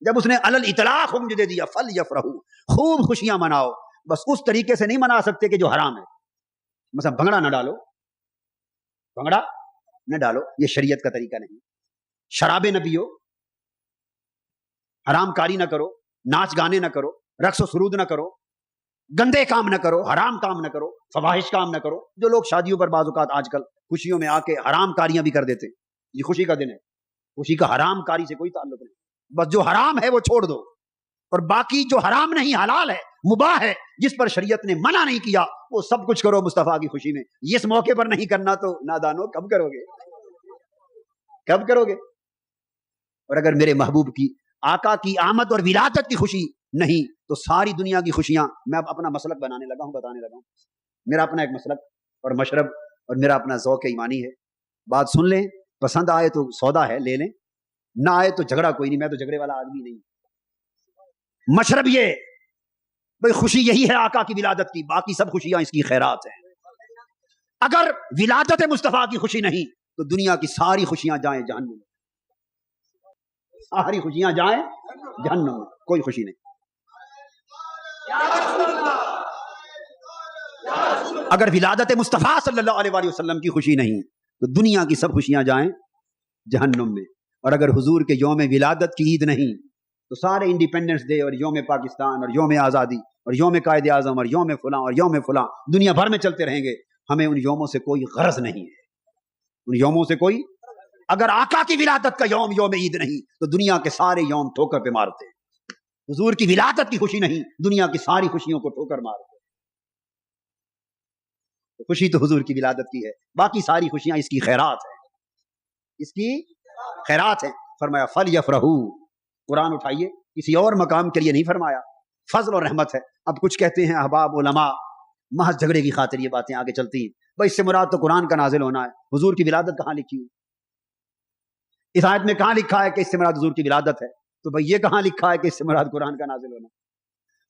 جب اس نے علی الاطلاق حکم دے دیا فلیفرحوا, خوب خوشیاں مناؤ, بس اس طریقے سے نہیں منا سکتے کہ جو حرام ہے. مثلا بھنگڑا نہ ڈالو, بھنگڑا نہ ڈالو, یہ شریعت کا طریقہ نہیں. شرابیں نہ پیو, حرام کاری نہ کرو, ناچ گانے نہ کرو, رقص و سرود نہ کرو, گندے کام نہ کرو, حرام کام نہ کرو, فواحش کام نہ کرو. جو لوگ شادیوں پر بعض اوقات آج کل خوشیوں میں آ کے حرام کاریاں بھی کر دیتے, یہ خوشی کا دن ہے, خوشی کا حرام کاری سے کوئی تعلق نہیں. بس جو حرام ہے وہ چھوڑ دو, اور باقی جو حرام نہیں حلال ہے, مباح ہے, جس پر شریعت نے منع نہیں کیا, وہ سب کچھ کرو مصطفیٰ کی خوشی میں. اس موقع پر نہیں کرنا تو نادانو کب کرو گے, کب کرو گے؟ اور اگر میرے محبوب کی آقا کی آمد اور ولادت کی خوشی نہیں تو ساری دنیا کی خوشیاں, میں اب اپنا مسلک بتانے لگا ہوں, میرا اپنا ایک مسلک اور مشرب اور میرا اپنا ذوق ایمانی ہے. بات سن لیں, پسند آئے تو سودا ہے لے لیں, نہ آئے تو جھگڑا کوئی نہیں, میں تو جھگڑے والا آدمی نہیں. مشرب یہ بھئی خوشی یہی ہے آقا کی ولادت کی, باقی سب خوشیاں اس کی خیرات ہیں. اگر ولادت مصطفیٰ کی خوشی نہیں تو دنیا کی ساری خوشیاں جائیں جہنم میں, ساری خوشیاں جائیں جہنم میں, کوئی خوشی نہیں. اگر ولادت مصطفیٰ صلی اللہ علیہ وآلہ وسلم کی خوشی نہیں تو دنیا کی سب خوشیاں جائیں جہنم میں. اور اگر حضور کے یوم ولادت کی عید نہیں تو سارے انڈیپینڈنس ڈے اور یوم پاکستان اور یوم آزادی اور یوم قائد اعظم اور یوم فلاں اور یوم فلاں دنیا بھر میں چلتے رہیں گے, ہمیں ان یوموں سے کوئی غرض نہیں ہے, ان یوموں سے کوئی. اگر آقا کی ولادت کا یوم یوم عید نہیں تو دنیا کے سارے یوم ٹھوکر پہ مارتے. حضور کی ولادت کی خوشی نہیں, دنیا کی ساری خوشیوں کو ٹھوکر مارتے. خوشی تو حضور کی ولادت کی ہے, باقی ساری خوشیاں اس کی خیرات ہیں, اس کی خیرات ہیں. فرمایا فلیفرحوا, قرآن اٹھائیے, کسی اور مقام کے لیے نہیں فرمایا, فضل اور رحمت ہے. اب کچھ کہتے ہیں احباب علماء محض جھگڑے کی خاطر یہ باتیں آگے چلتی ہیں, بھائی اس سے مراد تو قرآن کا نازل ہونا ہے, حضور کی ولادت کہاں لکھی ہوئی؟ اس آیت میں کہاں لکھا ہے کہ اس سے مراد حضور کی ولادت ہے؟ تو بھائی یہ کہاں لکھا ہے کہ اس سے مراد قرآن کا نازل ہونا؟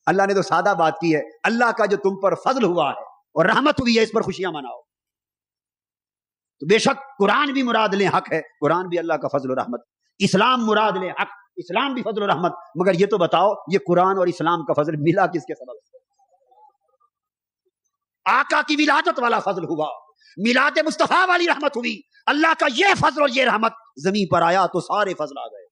اللہ نے تو سادہ بات کی ہے, اللہ کا جو تم پر فضل ہوا ہے اور رحمت ہوئی ہے اس پر خوشیاں مناؤ. تو بے شک قرآن بھی مراد لیں حق ہے, قرآن بھی اللہ کا فضل و رحمت. اسلام مراد لیں حق, اسلام بھی فضل و رحمت. مگر یہ تو بتاؤ یہ قرآن اور اسلام کا فضل ملا کس کے سبب سے؟ آقا کی ولادت والا فضل ہوا, میلاد مصطفیٰ والی رحمت ہوئی. اللہ کا یہ فضل اور یہ رحمت زمین پر آیا تو سارے فضل آ گئے,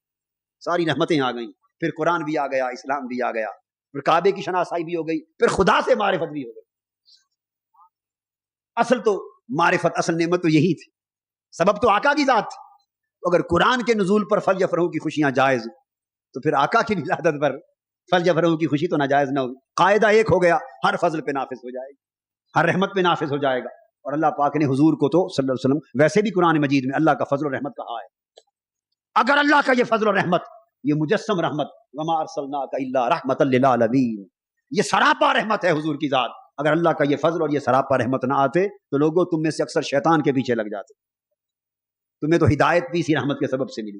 ساری رحمتیں آ گئیں. پھر قرآن بھی آ گیا, اسلام بھی آ گیا, پھر کعبے کی شناسائی بھی ہو گئی, پھر خدا سے معرفت بھی ہو گئی. اصل تو معرفت, اصل نعمت تو یہی تھی, سبب تو آقا کی ذات تھی. اگر قرآن کے نزول پر فلیفرحوا کی خوشیاں جائز تو پھر آقا کی ولادت پر فلیفرحوا کی خوشی تو ناجائز نہ ہوگی. قاعدہ ایک ہو گیا, ہر فضل پہ نافذ ہو جائے گی, ہر رحمت پہ نافذ ہو جائے گا. اور اللہ پاک نے حضور کو تو صلی اللہ علیہ وسلم ویسے بھی قرآن مجید میں اللہ کا فضل و رحمت کہا ہے. اگر اللہ کا یہ فضل و رحمت, یہ مجسم رحمت, وما ارسلناک الا رحمۃ للعالمین, یہ سراپا رحمت ہے حضور کی ذات. اگر اللہ کا یہ فضل اور یہ سراپا رحمت نہ آتے تو لوگوں تم میں سے اکثر شیطان کے پیچھے لگ جاتے. تمہیں تو ہدایت بھی اسی رحمت کے سبب سے ملی.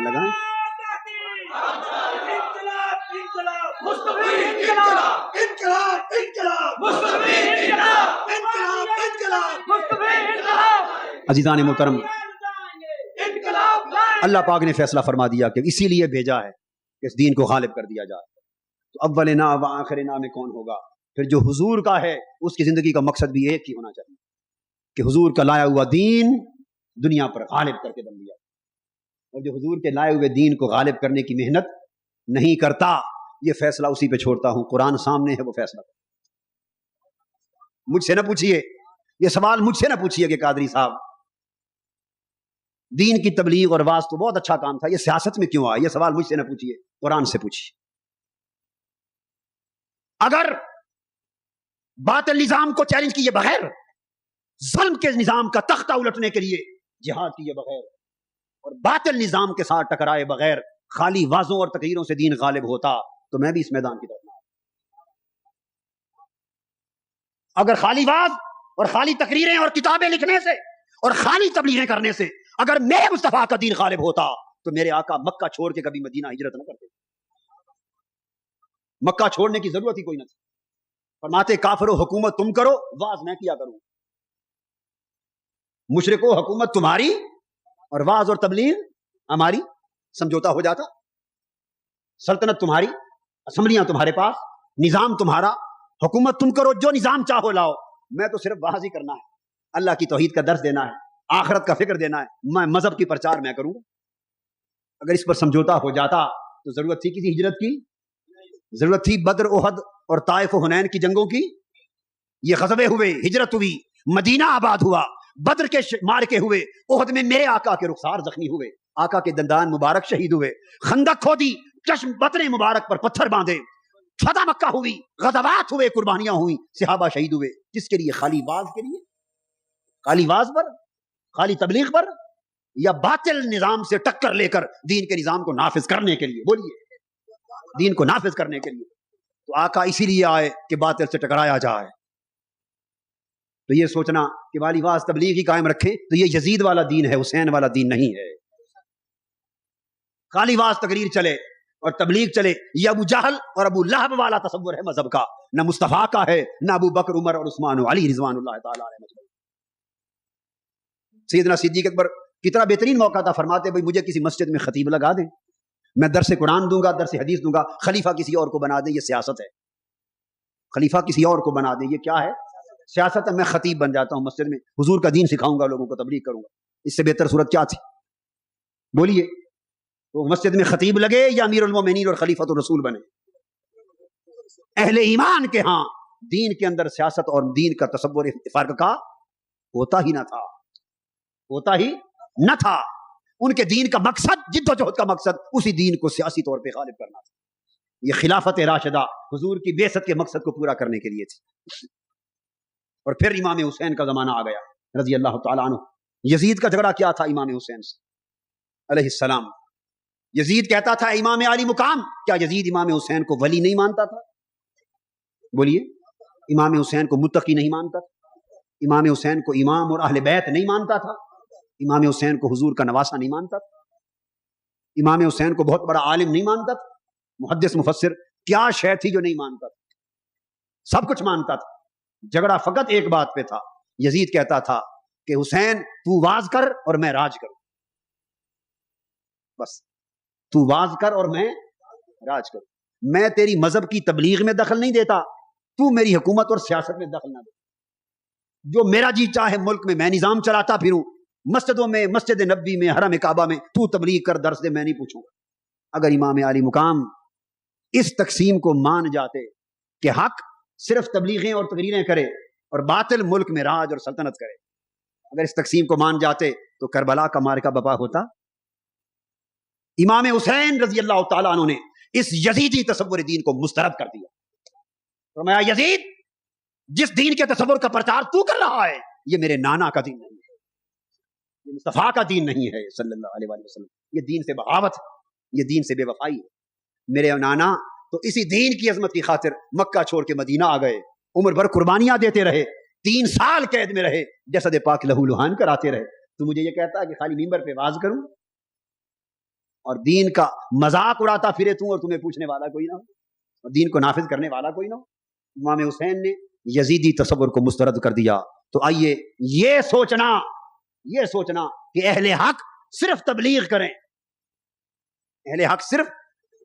لگائیں عزیزان محترم، اللہ پاک نے فیصلہ فرما دیا کہ اسی لیے بھیجا ہے کہ اس دین کو غالب کر دیا جائے. تو اولنا و آخرنا میں کون ہوگا؟ پھر جو حضور کا ہے اس کی زندگی کا مقصد بھی ایک ہی ہونا چاہیے کہ حضور کا لایا ہوا دین دنیا پر غالب کر کے بن دیا. اور جو حضور کے لائے ہوئے دین کو غالب کرنے کی محنت نہیں کرتا، یہ فیصلہ اسی پہ چھوڑتا ہوں. قرآن سامنے ہے، وہ فیصلہ مجھ سے نہ پوچھیے. یہ سوال مجھ سے نہ پوچھیے کہ قادری صاحب دین کی تبلیغ اور واعظ تو بہت اچھا کام تھا، یہ سیاست میں کیوں آیا؟ یہ سوال مجھ سے نہ پوچھیے، قرآن سے پوچھیے. اگر باطل نظام کو چیلنج کیے بغیر، ظلم کے نظام کا تختہ الٹنے کے لیے جہاد کیے بغیر، اور باطل نظام کے ساتھ ٹکرائے بغیر خالی واضحوں اور تقریروں سے دین غالب ہوتا تو میں بھی اس میدان کی طرف نہ آتا. اگر خالی واضح اور خالی تقریریں اور کتابیں لکھنے سے اور خالی تبلیغیں کرنے سے اگر میرے مصطفیٰ کا دین غالب ہوتا تو میرے آقا مکہ چھوڑ کے کبھی مدینہ ہجرت نہ کرتے. مکہ چھوڑنے کی ضرورت ہی کوئی نہ تھی. فرماتے کافرو حکومت تم کرو، واز میں کیا کروں. مشرکو حکومت تمہاری اور واز اور تبلیغ ہماری، سمجھوتا ہو جاتا. سلطنت تمہاری، اسمبلیاں تمہارے پاس، نظام تمہارا، حکومت تم کرو، جو نظام چاہو لاؤ، میں تو صرف واز ہی کرنا ہے، اللہ کی توحید کا درس دینا ہے، آخرت کا فکر دینا ہے، میں مذہب کی پرچار میں کروں گا. اگر اس پر سمجھوتا ہو جاتا تو ضرورت تھی کسی ہجرت کی؟ ضرورت تھی بدر، احد اور طائف و حنین کی جنگوں کی؟ یہ غزوے ہوئے، ہجرت ہوئی، مدینہ آباد ہوا، بدر کے مارکے ہوئے، احد میں میرے آقا کے رخسار زخمی ہوئے، آقا کے دندان مبارک شہید ہوئے، خندق کھودی، چشم بطن مبارک پر پتھر باندھے، فتح مکہ ہوئی، غزوات ہوئے، قربانیاں ہوئی، صحابہ شہید ہوئے. کس کے لیے؟ خالی واز کے لیے؟ خالی واز پر، خالی تبلیغ پر، یا باطل نظام سے ٹکر لے کر دین کے نظام کو نافذ کرنے کے لیے؟ بولیے، دین کو نافذ کرنے کے لیے. تو آقا اسی لیے آئے کہ باطل سے ٹکرایا جائے. تو یہ سوچنا کہ والی واز تبلیغ ہی قائم رکھیں تو یہ یزید والا دین ہے، حسین والا دین نہیں ہے. خالی واز تقریر چلے اور تبلیغ چلے، یہ ابو جہل اور ابو لہب والا تصور ہے مذہب کا، نہ مصطفیٰ کا ہے، نہ ابو بکر، عمر اور عثمان و علی رضوان اللہ تعالی علیہ. سیدنا صدیق اکبر کتنا بہترین موقع تھا، فرماتے بھائی مجھے کسی مسجد میں خطیب لگا دیں، میں درس قرآن دوں گا، درس حدیث دوں گا. خلیفہ کسی اور کو بنا دیں، یہ سیاست ہے. خلیفہ کسی اور کو بنا دیں، یہ کیا ہے؟ سیاست ہے. میں خطیب بن جاتا ہوں مسجد میں، حضور کا دین سکھاؤں گا، لوگوں کو تبلیغ کروں گا. اس سے بہتر صورت کیا تھی؟ بولیے. تو مسجد میں خطیب لگے یا امیر المومنین اور خلیفۃ الرسول بنے؟ اہل ایمان کے ہاں دین کے اندر سیاست اور دین کا تصور فرق کا ہوتا ہی نہ تھا، ہوتا ہی نہ تھا. ان کے دین کا مقصد، جد و جہد کا مقصد اسی دین کو سیاسی طور پہ غالب کرنا تھا. یہ خلافت راشدہ حضور کی بعثت کے مقصد کو پورا کرنے کے لیے تھی. اور پھر امام حسین کا زمانہ آ گیا رضی اللہ تعالیٰ عنہ. یزید کا جھگڑا کیا تھا امام حسین سے علیہ السلام؟ یزید کہتا تھا امام علی مقام. کیا یزید امام حسین کو ولی نہیں مانتا تھا؟ بولیے. امام حسین کو متقی نہیں مانتا تھا؟ امام حسین کو امام اور اہل بیت نہیں مانتا تھا؟ امام حسین کو حضور کا نواسہ نہیں مانتا تھا؟ امام حسین کو بہت بڑا عالم نہیں مانتا تھا؟ محدث مفسر کیا شے تھی جو نہیں مانتا تھا؟ سب کچھ مانتا تھا. جھگڑا فقط ایک بات پہ تھا. یزید کہتا تھا کہ حسین تو واز کر اور میں راج کروں، بس تو واز کر اور میں راج کروں. میں تیری مذہب کی تبلیغ میں دخل نہیں دیتا، تو میری حکومت اور سیاست میں دخل نہ دے. جو میرا جی چاہے ملک میں نظام چلاتا پھروں، مسجدوں میں، مسجد نبوی میں، حرم کعبہ میں، تو تبلیغ کر، درس دے، میں نہیں پوچھوں گا. اگر امام علی مقام اس تقسیم کو مان جاتے کہ حق صرف تبلیغیں اور تقریریں کرے اور باطل ملک میں راج اور سلطنت کرے، اگر اس تقسیم کو مان جاتے تو کربلا کا مارکہ بپا ہوتا. امام حسین رضی اللہ تعالیٰ عنہ نے اس یزیدی تصور دین کو مسترد کر دیا. فرمایا یزید، جس دین کے تصور کا پرچار تو کر رہا ہے یہ میرے نانا کا دین نہیں ہے، یہ مصطفیٰ کا دین نہیں ہے صلی اللہ علیہ وسلم. یہ دین سے بغاوت ہے، یہ دین سے بے وفائی ہے. میرے نانا تو اسی دین کی عظمت کی خاطر مکہ چھوڑ کے مدینہ آ گئے، عمر بھر قربانیاں دیتے رہے، 3 سال قید میں رہے، جسد پاک لہو لہان کراتے رہے۔ تو مجھے یہ کہتا ہے کہ خالی ممبر پہ واز کروں اور دین کا مذاق اڑاتا پھرے توں اور تمہیں پوچھنے والا کوئی نہ ہو اور دین کو نافذ کرنے والا کوئی نہ ہو۔ امام حسین نے یزیدی تصور کو مسترد کر دیا۔ تو آئیے یہ سوچنا کہ اہل حق صرف تبلیغ کریں، اہل حق صرف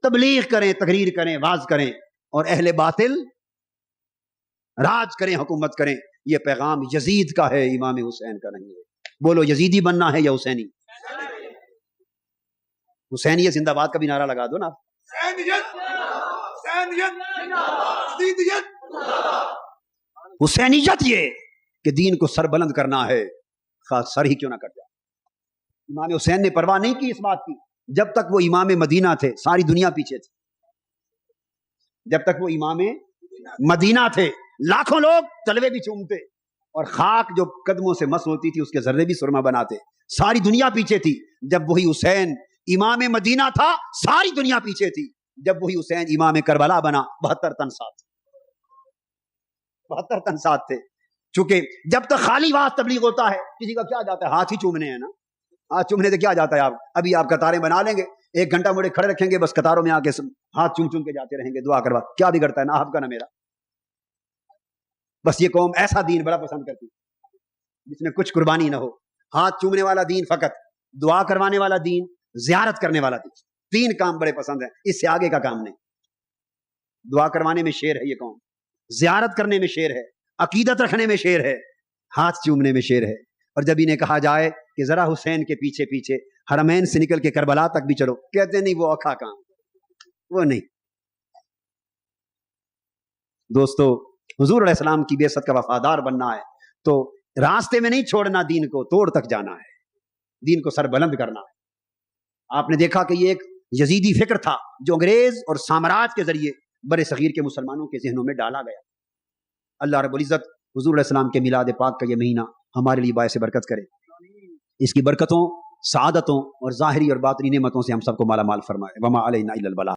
تبلیغ کریں، تقریر کریں، واز کریں، اور اہل باطل راج کریں، حکومت کریں، یہ پیغام یزید کا ہے، امام حسین کا نہیں ہے۔ بولو یزیدی بننا ہے یا حسینی؟ حسینیت زندہ باد کا بھی نعرہ لگا دو نا۔ حسینیت یہ کہ دین کو سر بلند کرنا ہے، خاص سر ہی کیوں نہ کٹ جائے۔ امام حسین نے پرواہ نہیں کی اس بات کی، جب تک وہ امام مدینہ تھے ساری دنیا پیچھے تھی، جب تک وہ امام مدینہ تھے لاکھوں لوگ تلوے بھی چومتے اور خاک جو قدموں سے مس ہوتی تھی اس کے ذرے بھی سرما بناتے، ساری دنیا پیچھے تھی۔ جب وہی حسین امام مدینہ تھا ساری دنیا پیچھے تھی، جب وہی حسین امام کربلا بنا 72 تن ساتھ، 72 تن ساتھ تھے۔ چونکہ جب تک خالی واز تبلیغ ہوتا ہے کسی کا کیا جاتا ہے، ہاتھ ہی چومنے ہیں نا، ہاتھ چومنے سے کیا جاتا ہے؟ ابھی آپ قطاریں بنا لیں گے، 1 گھنٹہ مڑے کھڑے رکھیں گے، بس قطاروں میں آ کے ہاتھ چوم چوم کے جاتے رہیں گے، دعا کروا، کیا بگڑتا ہے؟ نہ آپ کا نہ میرا۔ بس یہ قوم ایسا دین بڑا پسند کرتی جس میں کچھ قربانی نہ ہو، ہاتھ چومنے والا دین فقط، دعا کروانے والا دین، زیارت کرنے والا دین، 3 کام بڑے پسند ہیں، اس سے آگے کا کام نہیں۔ دعا کروانے میں شیر ہے یہ قوم، زیارت کرنے میں شیر ہے، عقیدت رکھنے میں شیر ہے، ہاتھ چومنے میں شیر ہے۔ اور جب انہیں کہا جائے کہ ذرا حسین کے پیچھے پیچھے حرمین سے نکل کے کربلا تک بھی چلو، کہتے نہیں وہ اوکھا کام، وہ نہیں۔ دوستو حضور علیہ السلام کی بعثت کا وفادار بننا ہے تو راستے میں نہیں چھوڑنا، دین کو توڑ تک جانا ہے، دین کو سر بلند کرنا ہے۔ آپ نے دیکھا کہ یہ ایک یزیدی فکر تھا جو انگریز اور سامراج کے ذریعے بر صغیر کے مسلمانوں کے ذہنوں میں ڈالا گیا۔ اللہ رب العزت حضور علیہ السلام کے میلاد پاک کا یہ مہینہ ہمارے لیے باعث برکت کرے، اس کی برکتوں، سعادتوں اور ظاہری اور باطنی نعمتوں سے ہم سب کو مالا مال فرمائے۔ وما علینا الا البلاغ۔